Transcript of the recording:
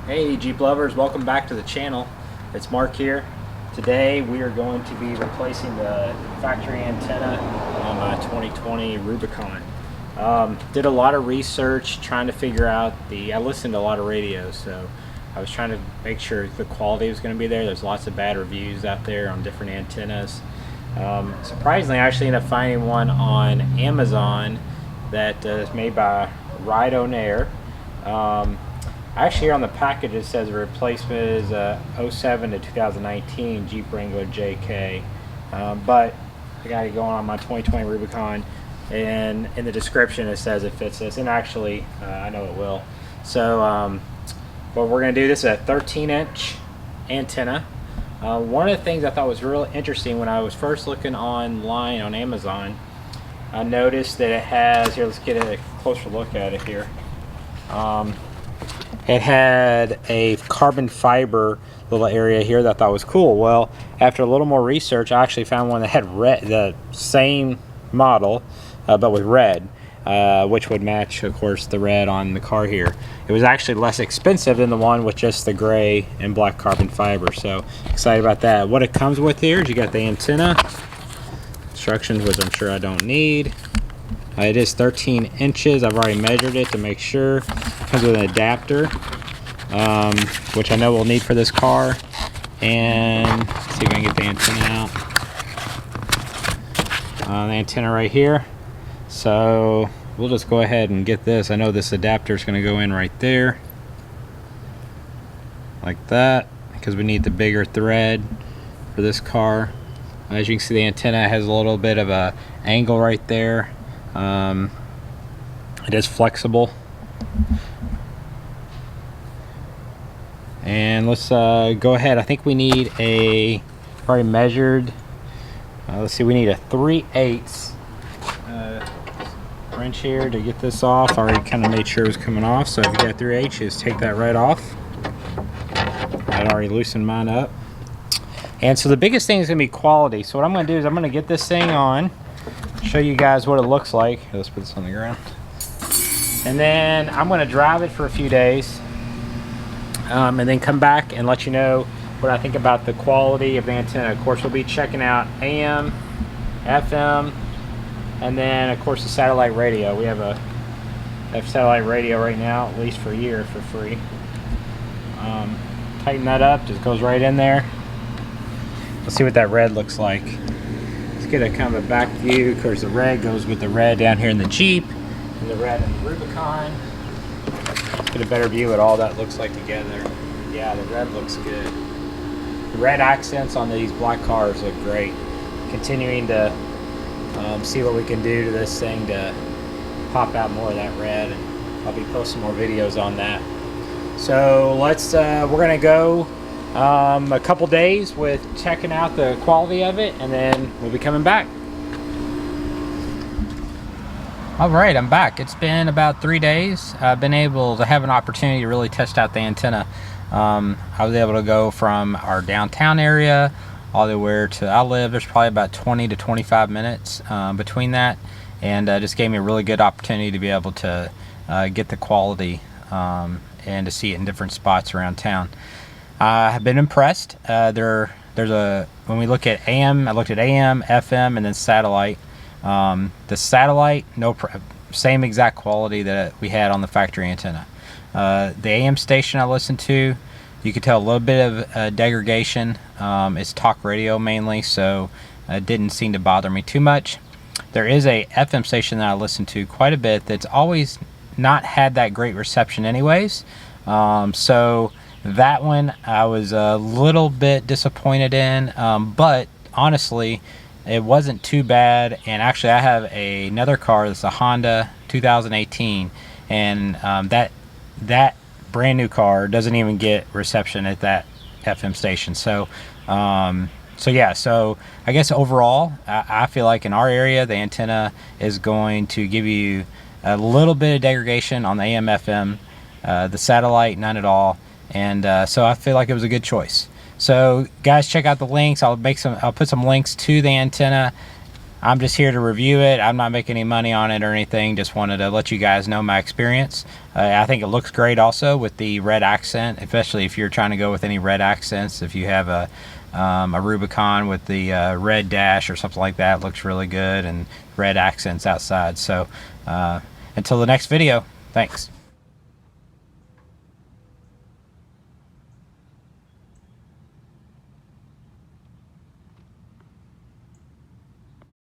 Hey Jeep lovers, welcome back to the channel. It's Mark here. Today we are going to be replacing the factory antenna on my 2020 Rubicon. Did a lot of research trying to figure out I listened to a lot of radios, so I was trying to make sure the quality was going to be there. There's lots of bad reviews out there on different antennas. Surprisingly, I actually ended up finding one on Amazon that is made by Rydonair. Actually, here on the package it says the replacement is 07 to 2019 Jeep Wrangler JK, but I got it going on my 2020 Rubicon, and in the description it says it fits this, and actually I know it will. So what we're going to do, this is a 13-inch antenna. One of the things I thought was real interesting when I was first looking online on Amazon, I noticed that it has, here, let's get a closer look at it here. It had a carbon fiber little area here that I thought was cool. Well, after a little more research, I actually found one that had red, the same model, but with red, which would match, of course, the red on the car here. It was actually less expensive than the one with just the gray and black carbon fiber, so excited about that. What it comes with here is you got the antenna, instructions, which I'm sure I don't need. It is 13 inches. I've already measured it to make sure. It comes with an adapter, which I know we'll need for this car. And let's see if I can get the antenna out. The antenna right here. So we'll just go ahead and get this. I know this adapter is going to go in right there, like that, because we need the bigger thread for this car. As you can see, the antenna has a little bit of a angle right there. It is flexible, and let's go ahead. I think we need already measured, let's see, we need a 3/8 wrench here to get this off. I already kind of made sure it was coming off, so if you got 3/8, just take that right off. I'd already loosened mine up. And so the biggest thing is going to be quality. So what I'm going to do is I'm going to get this thing on, show you guys what it looks like. Let's put this on the ground. And then I'm going to drive it for a few days, and then come back and let you know what I think about the quality of the antenna. Of course, we'll be checking out AM, FM, and then of course the satellite radio. We have a satellite radio right now, at least for a year, for free. Tighten that up, just goes right in there. Let's see what that red looks like. Get a kind of a back view. Of course, the red goes with the red down here in the Jeep, and the red in the Rubicon. Let's get a better view at all that looks like together. Yeah, the red looks good. The red accents on these black cars look great. Continuing to see what we can do to this thing to pop out more of that red, and I'll be posting more videos on that. So let's we're gonna go a couple days with checking out the quality of it, and then we'll be coming back. All right, I'm back. It's been about 3 days. I've been able to have an opportunity to really test out the antenna. I was able to go from our downtown area all the way to I live. There's probably about 20 to 25 minutes between that, and just gave me a really good opportunity to be able to get the quality and to see it in different spots around town. I have been impressed. When we look at AM, I looked at AM, FM, and then satellite. The satellite, same exact quality that we had on the factory antenna. The AM station I listened to, you could tell a little bit of degradation. It's talk radio mainly, so it didn't seem to bother me too much. There is a FM station that I listen to quite a bit that's always not had that great reception anyways. So that one I was a little bit disappointed in, but honestly it wasn't too bad. And actually I have another car that's a Honda 2018, and that brand new car doesn't even get reception at that FM station. So yeah, so I guess overall I feel like in our area the antenna is going to give you a little bit of degradation on the AM FM, the satellite none at all. And so I feel like it was a good choice. So guys, check out the links. I'll put some links to the antenna I'm just here to review it. I'm not making any money on it or anything. Just wanted to let you guys know my experience. I think it looks great also with the red accent, especially if you're trying to go with any red accents. If you have a Rubicon with the red dash or something like that, it looks really good, and red accents outside. So until the next video, thanks.